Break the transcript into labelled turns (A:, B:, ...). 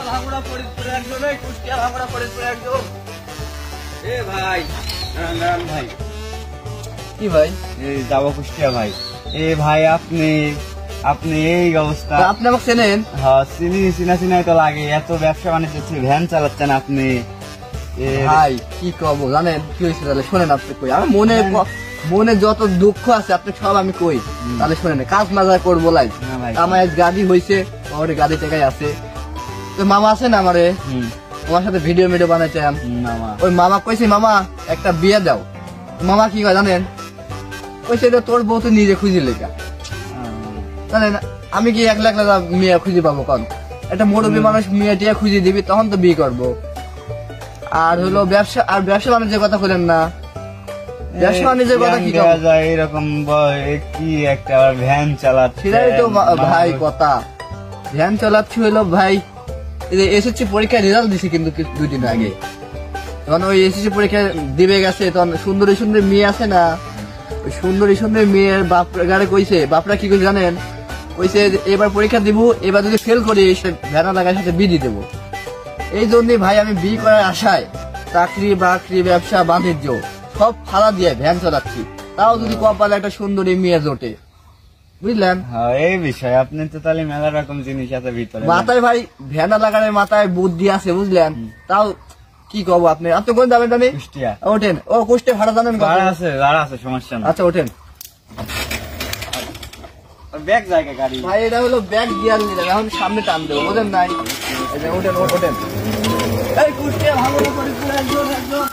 A: ভাঙড়া ফরিদপুরে একজন, এই কুষ্টিয়া ভাঙড়া ফরিদপুরে একজন। এ ভাই রাম ভাই,
B: কি ভাই?
A: এই যাবো কুষ্টিয়া ভাই। এ ভাই আপনি আপনি এই অবস্থা।
B: আপনি আমাকে চেনেন?
A: হ্যাঁ চিনি, চিনাই তো লাগে। এত ব্যবসা বাণিজ্য ভ্যান চালাচ্ছেন আপনি।
B: ভাই কি কব জানেন কি হয়েছে? তাহলে শোনেন আপনি কই। আমার মনে যত দুঃখ আছে আপনি সব আমি কই। তাহলে শোনেন, কাজ মাজা করবো লাই। আমার গাড়ি হয়েছে, আমার গাড়ি টাকাই আছে। তো মামা আছে না আমারে, আমার সাথে ভিডিও বানাইতাম। ওই মামা কইছে মামা একটা বিয়ে দাও। মামা কি কয় জানেন? কইছে তোর বউ তো নিজে খুঁজি লেখা। জানেন আমি কি একলা একলা মেয়ে খুঁজে পাবো? কন একটা মুরব্বী মানুষ মেয়ে টিয়া খুঁজে দিবি, তখন তো বিয়ে করবো। আর হলো ব্যবসা, আর ব্যবসা বাণিজ্যের কথা বলেন না। ব্যবসা বাণিজ্যের কথা কি
A: যায় এরকম কি একটা ভ্যান চালাচ্ছে?
B: সেটাই তো ভাই কথা। ভ্যান চালাচ্ছি হলো ভাই, এসএসসি পরীক্ষায় রেজাল্ট দিছে কিন্তু দুদিন আগে। তখন ওই এসএসসি পরীক্ষা দিবে গেছে, তখন সুন্দরী সুন্দরী মেয়ে আছে না, ওই সুন্দরী সুন্দরী মেয়ের বাপ গাড়ি কইছে, বাপরা কি করে জানেন? কইছে এবার পরীক্ষা দিব, এবার যদি ফেল করি ভ্যানা লাগার সাথে বিয়ে দেবো। এই জন্যই ভাই আমি বিয়ে করার আশায় চাকরি বাকরি ব্যবসা বাণিজ্য সব ফালা দিয়ে ভ্যান চালাচ্ছি। তাও যদি কপালে একটা সুন্দরী মেয়ে জোটে, বুঝলেন?
A: এই বিষয় আপনি তো তাহলে মেলা রকম জিনিস আছে ভিতরে।
B: মাথায় ভাই ভ্যানা লাগানোর মাথায় বুদ্ধি আছে, বুঝলেন? তাও কি কব আপনি। আপনি কোন যাবেন জানি?
A: কুষ্টিয়া।
B: ওঠেন। ও কুষ্টিয়া ভাড়া জানেন?
A: ভাড়া আছে, সমস্যা না।
B: আচ্ছা ওঠেন।
A: ব্যাগ জায়গা গাড়ি
B: ভাই এটা হলো ব্যাগ গিয়ার নিলাম, এখন সামনে টান দেবো, বোঝেন নাই? ওঠেন ওঠেন। এই কুষ্টিয়া ভালো করে একজন একজন